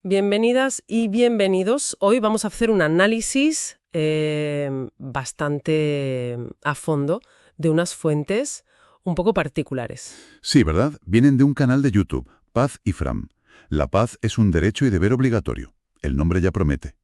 Bienvenidas y bienvenidos. Hoy vamos a hacer un análisis bastante a fondo de unas fuentes un poco particulares. Sí, ¿verdad? Vienen de un canal de YouTube, Paz y Fram. La paz es un derecho y deber obligatorio. El nombre ya promete.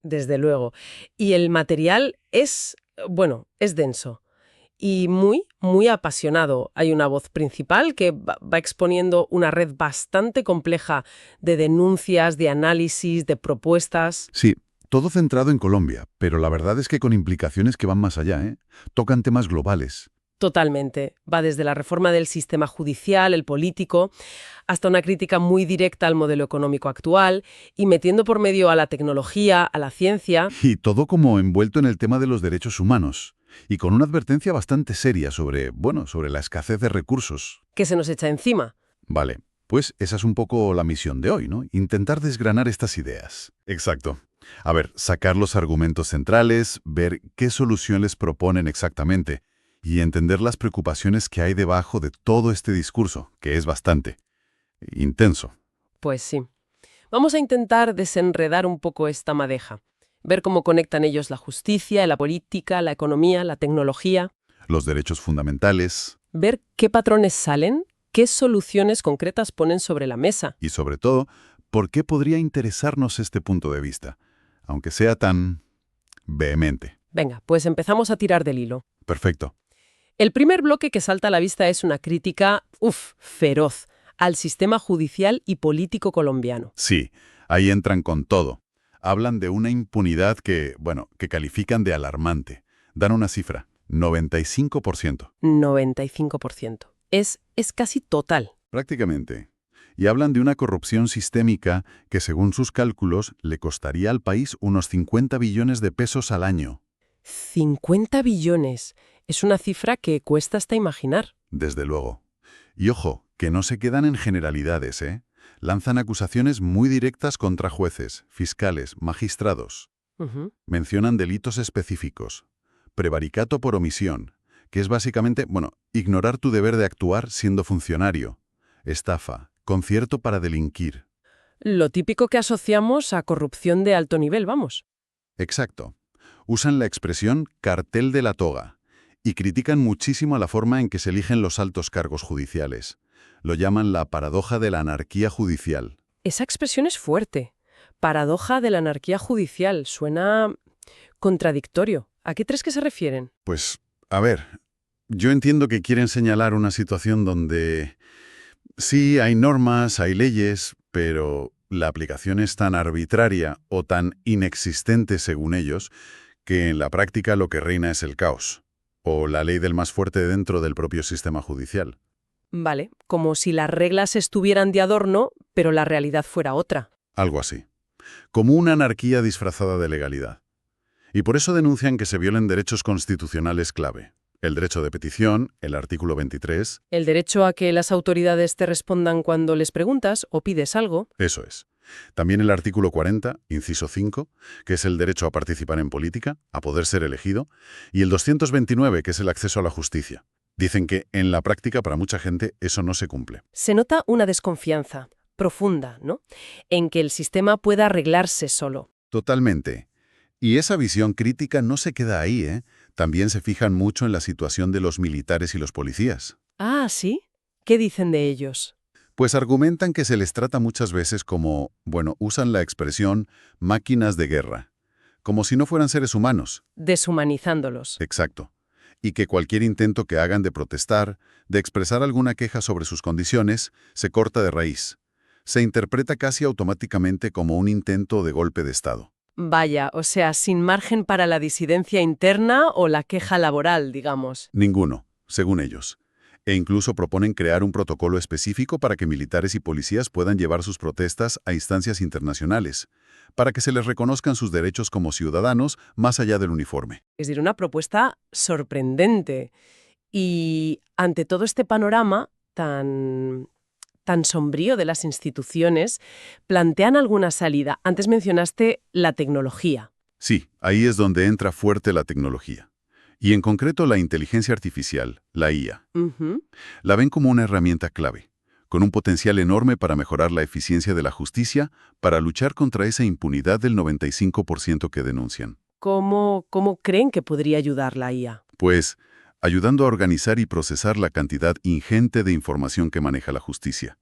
Desde luego. Y el material es, bueno, es denso y muy apasionado. Hay una voz principal que va exponiendo una red bastante compleja de denuncias, de análisis, de propuestas. Sí, todo centrado en Colombia, pero la verdad es que con implicaciones que van más allá, ¿eh? Tocan temas globales. Totalmente. Va desde la reforma del sistema judicial, el político, hasta una crítica muy directa al modelo económico actual y metiendo por medio a la tecnología, a la ciencia. Y todo como envuelto en el tema de los derechos humanos. Y con una advertencia bastante seria sobre, bueno, sobre la escasez de recursos. Que se nos echa encima. Vale, pues esa es un poco la misión de hoy, ¿no? Intentar desgranar estas ideas. Exacto. A ver, sacar los argumentos centrales, ver qué soluciones proponen exactamente y entender las preocupaciones que hay debajo de todo este discurso, que es bastante intenso. Pues sí. Vamos a intentar desenredar un poco esta madeja, ver cómo conectan ellos la justicia, la política, la economía, la tecnología, Los derechos fundamentales ver qué patrones salen, qué soluciones concretas ponen sobre la mesa. y, sobre todo, por qué podría interesarnos este punto de vista, aunque sea tan vehemente. Venga, pues empezamos a tirar del hilo. Perfecto. El primer bloque que salta a la vista es una crítica, feroz, al sistema judicial y político colombiano. Sí, ahí entran con todo. Hablan de una impunidad que, bueno, que califican de alarmante. Dan una cifra, 95%. 95%. Es casi total. Prácticamente. Y hablan de una corrupción sistémica que, según sus cálculos, le costaría al país unos 50 billones de pesos al año. 50 billones. Es una cifra que cuesta hasta imaginar. Desde luego. Y ojo, que no se quedan en generalidades, ¿eh? Lanzan acusaciones muy directas contra jueces, fiscales, magistrados. Ujú. Mencionan delitos específicos. Prevaricato por omisión, que es básicamente, bueno, ignorar tu deber de actuar siendo funcionario. Estafa, concierto para delinquir. Lo típico que asociamos a corrupción de alto nivel, vamos. Exacto. Usan la expresión cartel de la toga y critican muchísimo la forma en que se eligen los altos cargos judiciales. Lo llaman la paradoja de la anarquía judicial. Esa expresión es fuerte. Paradoja de la anarquía judicial. Suena contradictorio. ¿A qué crees que se refieren? Pues, a ver, yo entiendo que quieren señalar una situación donde sí hay normas, hay leyes, pero la aplicación es tan arbitraria o tan inexistente según ellos que en la práctica lo que reina es el caos, o la ley del más fuerte dentro del propio sistema judicial. Vale, como si las reglas estuvieran de adorno, pero la realidad fuera otra. Algo así. Como una anarquía disfrazada de legalidad. Y por eso denuncian que se violen derechos constitucionales clave. El derecho de petición, el artículo 23, El derecho a que las autoridades te respondan cuando les preguntas o pides algo. eso es. También el artículo 40, inciso 5, que es el derecho a participar en política, a poder ser elegido, y el 229, que es el acceso a la justicia. Dicen que, en la práctica, para mucha gente, eso no se cumple. Se nota una desconfianza profunda, ¿no? En que el sistema pueda arreglarse solo. Totalmente. Y esa visión crítica no se queda ahí, ¿eh? También se fijan mucho en la situación de los militares y los policías. Ah, ¿sí? ¿Qué dicen de ellos? Pues argumentan que se les trata muchas veces como, bueno, usan la expresión máquinas de guerra, como si no fueran seres humanos. Deshumanizándolos. Exacto. Y que cualquier intento que hagan de protestar, de expresar alguna queja sobre sus condiciones, se corta de raíz. Se interpreta casi automáticamente como un intento de golpe de Estado. Vaya, o sea, sin margen para la disidencia interna o la queja laboral, digamos. Ninguno, según ellos. E incluso proponen crear un protocolo específico para que militares y policías puedan llevar sus protestas a instancias internacionales, para que se les reconozcan sus derechos como ciudadanos más allá del uniforme. Es decir, una propuesta sorprendente. Y ante todo este panorama tan sombrío de las instituciones, plantean alguna salida. Antes mencionaste la tecnología. Sí, ahí es donde entra fuerte la tecnología. Y en concreto la inteligencia artificial, la IA. Ujú. La ven como una herramienta clave, con un potencial enorme para mejorar la eficiencia de la justicia, para luchar contra esa impunidad del 95% que denuncian. ¿Cómo creen que podría ayudar la IA? Pues, ayudando a organizar y procesar la cantidad ingente de información que maneja la justicia.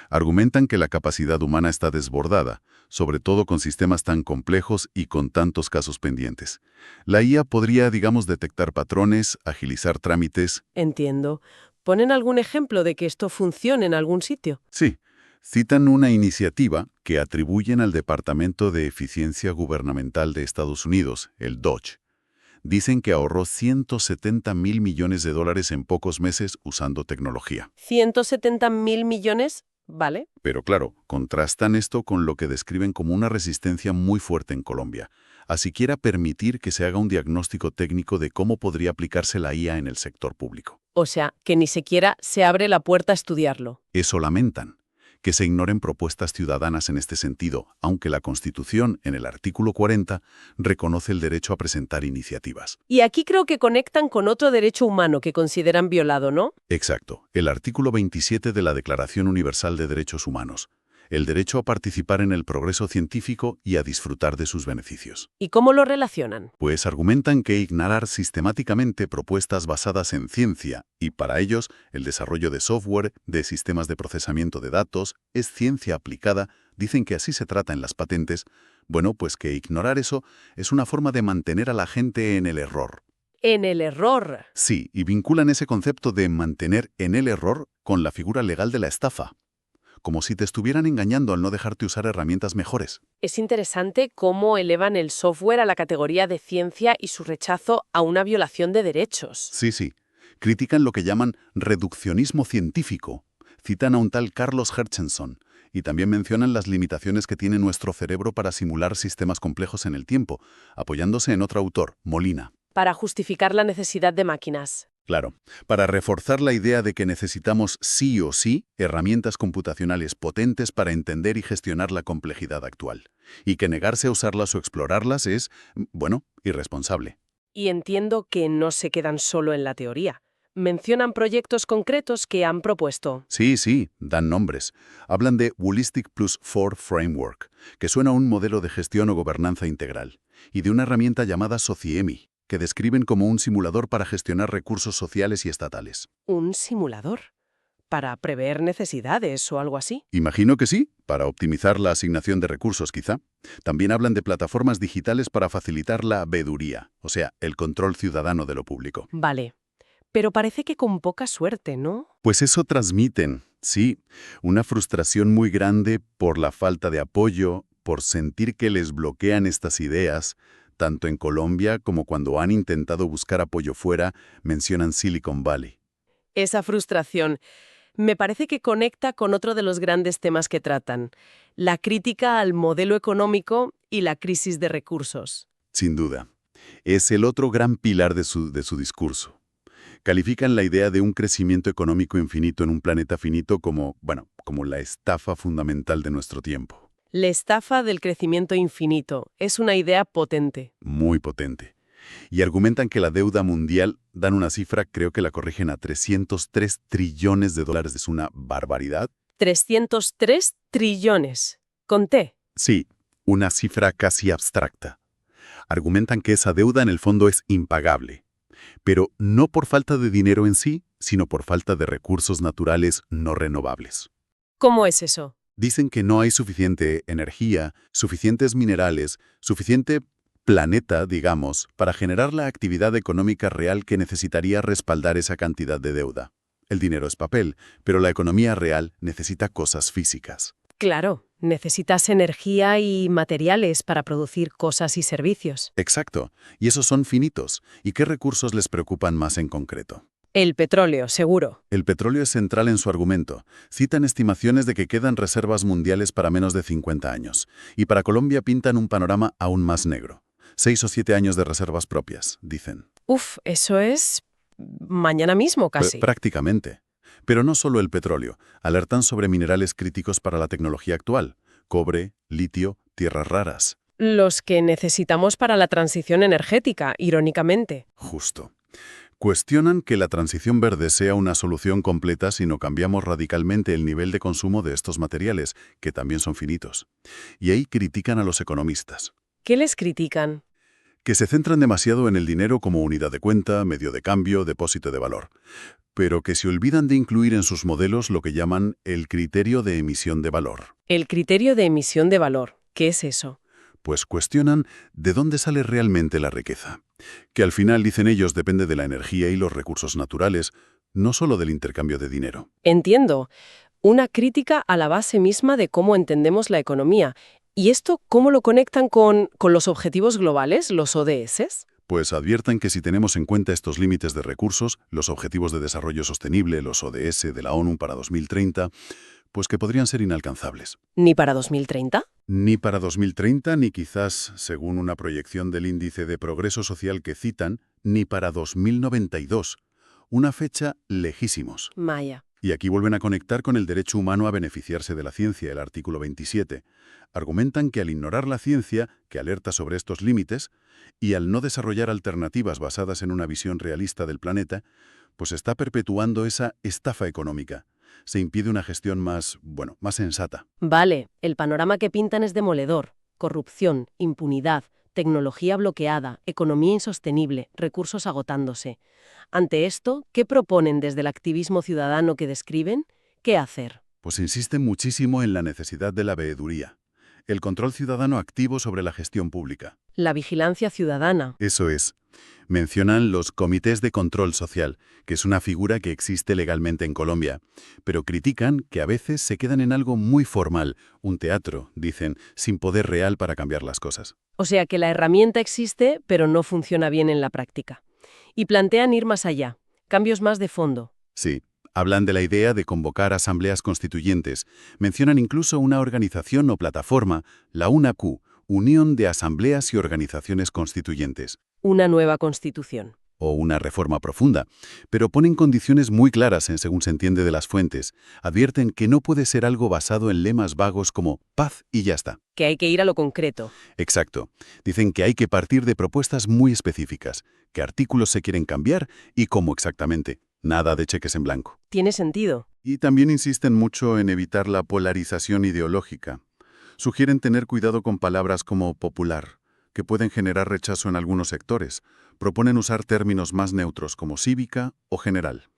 Argumentan que la capacidad humana está desbordada, sobre todo con sistemas tan complejos y con tantos casos pendientes. La IA podría, digamos, detectar patrones, agilizar trámites. Entiendo. ¿Ponen algún ejemplo de que esto funcione en algún sitio? Sí, citan una iniciativa que atribuyen al Departamento de Eficiencia Gubernamental de Estados Unidos, el DOGE. Dicen que ahorró 170 mil millones de dólares en pocos meses usando tecnología. ¿170.000 millones? Vale. Pero claro, contrastan esto con lo que describen como una resistencia muy fuerte en Colombia, a siquiera permitir que se haga un diagnóstico técnico de cómo podría aplicarse la IA en el sector público. O sea, que ni siquiera se abre la puerta a estudiarlo. Eso lamentan, que se ignoren propuestas ciudadanas en este sentido, aunque la Constitución, en el artículo 40, reconoce el derecho a presentar iniciativas. Y aquí creo que conectan con otro derecho humano que consideran violado, ¿no? Exacto, el artículo 27 de la Declaración Universal de Derechos Humanos, el derecho a participar en el progreso científico y a disfrutar de sus beneficios. ¿Y cómo lo relacionan? Pues argumentan que ignorar sistemáticamente propuestas basadas en ciencia, y para ellos el desarrollo de software, de sistemas de procesamiento de datos, es ciencia aplicada, dicen que así se trata en las patentes, bueno, pues que ignorar eso es una forma de mantener a la gente en el error. En el error. Sí, y vinculan ese concepto de mantener en el error con la figura legal de la estafa, como si te estuvieran engañando al no dejarte usar herramientas mejores. Es interesante cómo elevan el software a la categoría de ciencia y su rechazo a una violación de derechos. Sí. Critican lo que llaman reduccionismo científico. Citan a un tal Carlos Hutchinson y también mencionan las limitaciones que tiene nuestro cerebro para simular sistemas complejos en el tiempo, apoyándose en otro autor, Molina. Para justificar la necesidad de máquinas. Claro, para reforzar la idea de que necesitamos sí o sí herramientas computacionales potentes para entender y gestionar la complejidad actual, y que negarse a usarlas o explorarlas es, bueno, irresponsable. Y entiendo que no se quedan solo en la teoría. Mencionan proyectos concretos que han propuesto. Sí, dan nombres. Hablan de Holistic Plus 4 Framework, que suena a un modelo de gestión o gobernanza integral, y de una herramienta llamada Sociemi, que describen como un simulador para gestionar recursos sociales y estatales. ¿Un simulador? ¿Para prever necesidades o algo así? Imagino que sí, para optimizar la asignación de recursos quizá. También hablan de plataformas digitales para facilitar la veeduría, o sea, el control ciudadano de lo público. Vale. Pero parece que con poca suerte, ¿no? Pues eso transmiten, sí, una frustración muy grande por la falta de apoyo, por sentir que les bloquean estas ideas. Tanto en Colombia como cuando han intentado buscar apoyo fuera, mencionan Silicon Valley. Esa frustración me parece que conecta con otro de los grandes temas que tratan, la crítica al modelo económico y la crisis de recursos. Sin duda. Es el otro gran pilar de su discurso. Califican la idea de un crecimiento económico infinito en un planeta finito como la estafa fundamental de nuestro tiempo. La estafa del crecimiento infinito es una idea potente. Muy potente. Y argumentan que la deuda mundial, dan una cifra, creo que la corrigen a 303 trillones de dólares, es una barbaridad. 303 trillones. Conté. Sí, una cifra casi abstracta. Argumentan que esa deuda en el fondo es impagable, pero no por falta de dinero en sí, sino por falta de recursos naturales no renovables. ¿Cómo es eso? Dicen que no hay suficiente energía, suficientes minerales, suficiente planeta, digamos, para generar la actividad económica real que necesitaría respaldar esa cantidad de deuda. El dinero es papel, pero la economía real necesita cosas físicas. Claro, necesitas energía y materiales para producir cosas y servicios. Exacto, y esos son finitos. ¿Y qué recursos les preocupan más en concreto? El petróleo, seguro. El petróleo es central en su argumento. Citan estimaciones de que quedan reservas mundiales para menos de 50 años. Y para Colombia pintan un panorama aún más negro. 6 o 7 años de reservas propias, dicen. Uf, eso es mañana mismo casi. Prácticamente. Pero no solo el petróleo. Alertan sobre minerales críticos para la tecnología actual. Cobre, litio, tierras raras. Los que necesitamos para la transición energética, irónicamente. Justo. Cuestionan que la transición verde sea una solución completa si no cambiamos radicalmente el nivel de consumo de estos materiales, que también son finitos. Y ahí critican a los economistas, ¿Qué les critican? que se centran demasiado en el dinero como unidad de cuenta, medio de cambio, depósito de valor, pero que se olvidan de incluir en sus modelos lo que llaman el criterio de emisión de valor. El criterio de emisión de valor. ¿Qué es eso? Pues cuestionan de dónde sale realmente la riqueza, que al final, dicen ellos, depende de la energía y los recursos naturales, no solo del intercambio de dinero. Entiendo. Una crítica a la base misma de cómo entendemos la economía. ¿Y esto cómo lo conectan con los objetivos globales, los ODS? Pues advierten que si tenemos en cuenta estos límites de recursos, los Objetivos de Desarrollo Sostenible, los ODS de la ONU para 2030, pues que podrían ser inalcanzables. ¿Ni para 2030? Ni para 2030, ni quizás, según una proyección del Índice de Progreso Social que citan, ni para 2092, una fecha lejísimos. Maya. Y aquí vuelven a conectar con el derecho humano a beneficiarse de la ciencia, el artículo 27. Argumentan que al ignorar la ciencia, que alerta sobre estos límites, y al no desarrollar alternativas basadas en una visión realista del planeta, pues está perpetuando esa estafa económica. Se impide una gestión más sensata. Vale, el panorama que pintan es demoledor. Corrupción, impunidad, tecnología bloqueada, economía insostenible, recursos agotándose. Ante esto, ¿qué proponen desde el activismo ciudadano que describen? ¿Qué hacer? Pues insisten muchísimo en la necesidad de la veeduría, el control ciudadano activo sobre la gestión pública. La vigilancia ciudadana. Eso es. Mencionan los comités de control social, que es una figura que existe legalmente en Colombia, pero critican que a veces se quedan en algo muy formal, un teatro, dicen, sin poder real para cambiar las cosas. O sea que la herramienta existe, pero no funciona bien en la práctica. Y plantean ir más allá, cambios más de fondo. Sí, hablan de la idea de convocar asambleas constituyentes. Mencionan incluso una organización o plataforma, la UNAQ, Unión de Asambleas y Organizaciones Constituyentes. Una nueva constitución. O una reforma profunda, pero ponen condiciones muy claras en según se entiende de las fuentes. Advierten que no puede ser algo basado en lemas vagos como paz y ya está. Que hay que ir a lo concreto. Exacto. Dicen que hay que partir de propuestas muy específicas, qué artículos se quieren cambiar y cómo exactamente. Nada de cheques en blanco. Tiene sentido. Y también insisten mucho en evitar la polarización ideológica. Sugieren tener cuidado con palabras como popular, que pueden generar rechazo en algunos sectores. Proponen usar términos más neutros como cívica o general.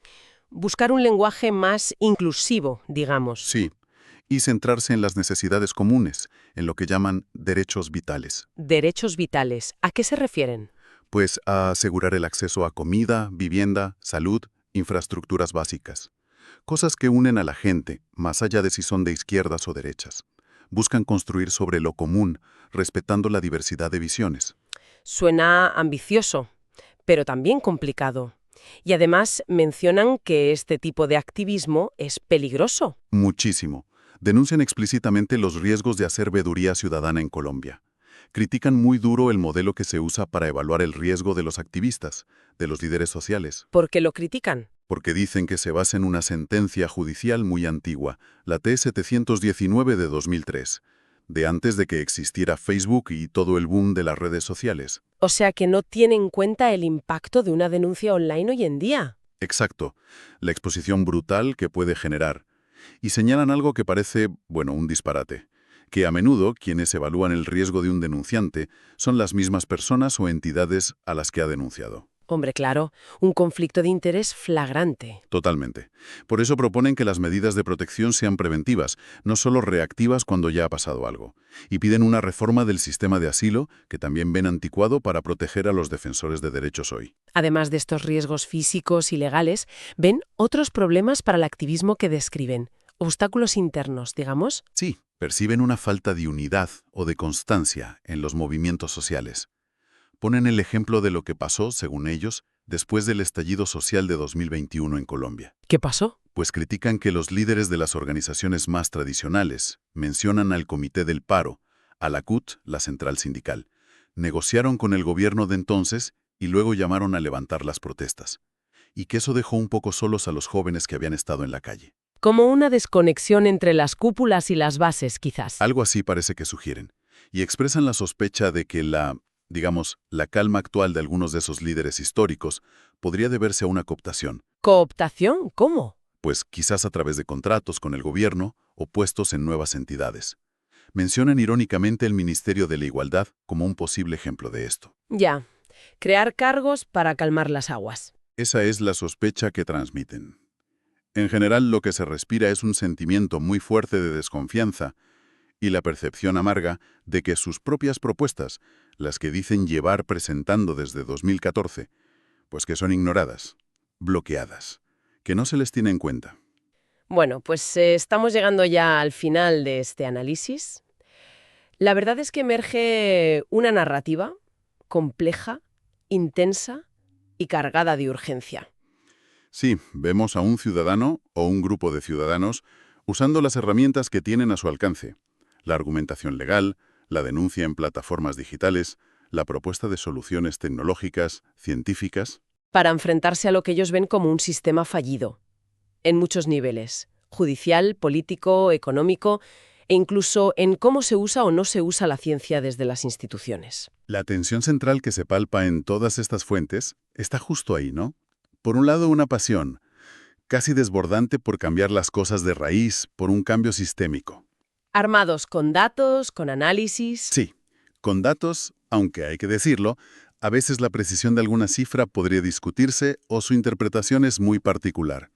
Buscar un lenguaje más inclusivo, digamos. Sí, y centrarse en las necesidades comunes, en lo que llaman derechos vitales. Derechos vitales. ¿A qué se refieren? Pues a asegurar el acceso a comida, vivienda, salud, infraestructuras básicas. Cosas que unen a la gente, más allá de si son de izquierdas o derechas. Buscan construir sobre lo común, respetando la diversidad de visiones. Suena ambicioso, pero también complicado. Y además mencionan que este tipo de activismo es peligroso. Muchísimo. Denuncian explícitamente los riesgos de hacer veeduría ciudadana en Colombia. Critican muy duro el modelo que se usa para evaluar el riesgo de los activistas, de los líderes sociales. ¿Por qué lo critican? Porque dicen que se basa en una sentencia judicial muy antigua, la T-719 de 2003, de antes de que existiera Facebook y todo el boom de las redes sociales. O sea que no tiene en cuenta el impacto de una denuncia online hoy en día. Exacto, la exposición brutal que puede generar. Y señalan algo que parece, un disparate, que a menudo quienes evalúan el riesgo de un denunciante son las mismas personas o entidades a las que ha denunciado. Hombre, claro, un conflicto de interés flagrante. Totalmente. Por eso proponen que las medidas de protección sean preventivas, no solo reactivas cuando ya ha pasado algo. Y piden una reforma del sistema de asilo, que también ven anticuado para proteger a los defensores de derechos hoy. Además de estos riesgos físicos y legales, ven otros problemas para el activismo que describen. Obstáculos internos, digamos. Sí, perciben una falta de unidad o de constancia en los movimientos sociales. Ponen el ejemplo de lo que pasó, según ellos, después del estallido social de 2021 en Colombia. ¿Qué pasó? Pues critican que los líderes de las organizaciones más tradicionales, mencionan al Comité del Paro, a la CUT, la central sindical, negociaron con el gobierno de entonces y luego llamaron a levantar las protestas. Y que eso dejó un poco solos a los jóvenes que habían estado en la calle. Como una desconexión entre las cúpulas y las bases, quizás. Algo así parece que sugieren. Y expresan la sospecha de que la calma actual de algunos de esos líderes históricos podría deberse a una cooptación. ¿Cooptación? ¿Cómo? Pues quizás a través de contratos con el gobierno o puestos en nuevas entidades. Mencionan irónicamente el Ministerio de la Igualdad como un posible ejemplo de esto. Ya. Crear cargos para calmar las aguas. Esa es la sospecha que transmiten. En general, lo que se respira es un sentimiento muy fuerte de desconfianza y la percepción amarga de que sus propias propuestas, las que dicen llevar presentando desde 2014, pues que son ignoradas, bloqueadas, que no se les tiene en cuenta. Bueno, pues estamos llegando ya al final de este análisis. La verdad es que emerge una narrativa compleja, intensa y cargada de urgencia. Sí, vemos a un ciudadano o un grupo de ciudadanos usando las herramientas que tienen a su alcance. La argumentación legal, la denuncia en plataformas digitales, la propuesta de soluciones tecnológicas, científicas. Para enfrentarse a lo que ellos ven como un sistema fallido, en muchos niveles, judicial, político, económico, e incluso en cómo se usa o no se usa la ciencia desde las instituciones. La tensión central que se palpa en todas estas fuentes está justo ahí, ¿no? Por un lado, una pasión, casi desbordante por cambiar las cosas de raíz, por un cambio sistémico. Armados con datos, con análisis. Sí, con datos, aunque hay que decirlo, a veces la precisión de alguna cifra podría discutirse o su interpretación es muy particular.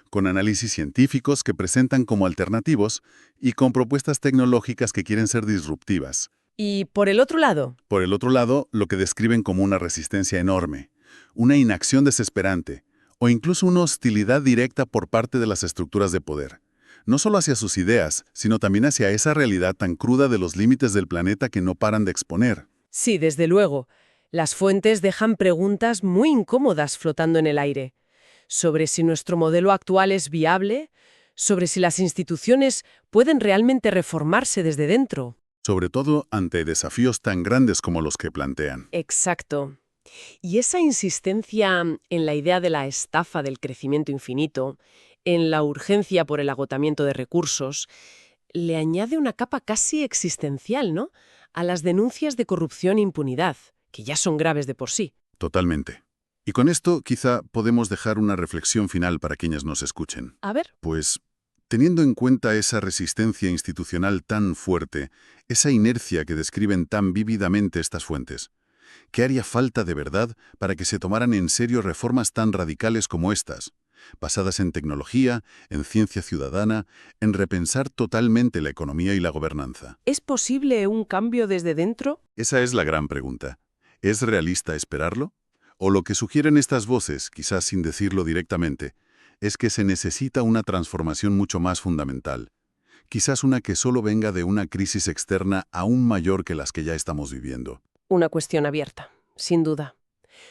Con análisis científicos que presentan como alternativos y con propuestas tecnológicas que quieren ser disruptivas. Y por el otro lado, Por el otro lado, lo que describen como una resistencia enorme, una inacción desesperante o incluso una hostilidad directa por parte de las estructuras de poder. No solo hacia sus ideas, sino también hacia esa realidad tan cruda de los límites del planeta que no paran de exponer. sí, desde luego, las fuentes dejan preguntas muy incómodas flotando en el aire, sobre si nuestro modelo actual es viable, sobre si las instituciones pueden realmente reformarse desde dentro. Sobre todo ante desafíos tan grandes como los que plantean. Exacto. Y esa insistencia en la idea de la estafa del crecimiento infinito, en la urgencia por el agotamiento de recursos, le añade una capa casi existencial, ¿no?, a las denuncias de corrupción e impunidad, que ya son graves de por sí. Totalmente. Y con esto quizá podemos dejar una reflexión final para quienes nos escuchen. A ver. Pues, teniendo en cuenta esa resistencia institucional tan fuerte, esa inercia que describen tan vívidamente estas fuentes, ¿qué haría falta de verdad para que se tomaran en serio reformas tan radicales como estas, basadas en tecnología, en ciencia ciudadana, en repensar totalmente la economía y la gobernanza? ¿Es posible un cambio desde dentro? Esa es la gran pregunta. ¿Es realista esperarlo? ¿O lo que sugieren estas voces, quizás sin decirlo directamente, es que se necesita una transformación mucho más fundamental? Quizás una que solo venga de una crisis externa aún mayor que las que ya estamos viviendo. Una cuestión abierta, sin duda,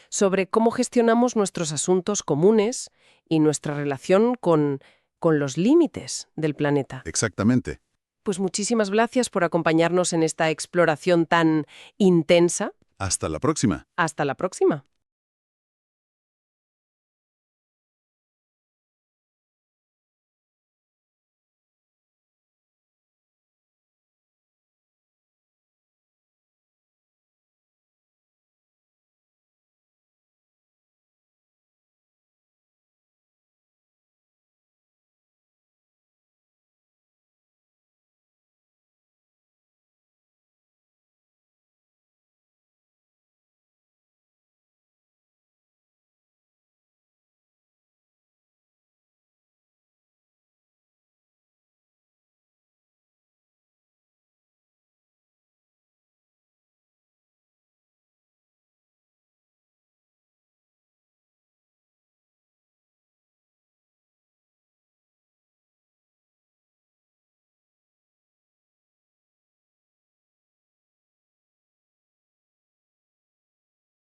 sobre cómo gestionamos nuestros asuntos comunes y nuestra relación con los límites del planeta. Exactamente. Pues muchísimas gracias por acompañarnos en esta exploración tan intensa. Hasta la próxima. Hasta la próxima.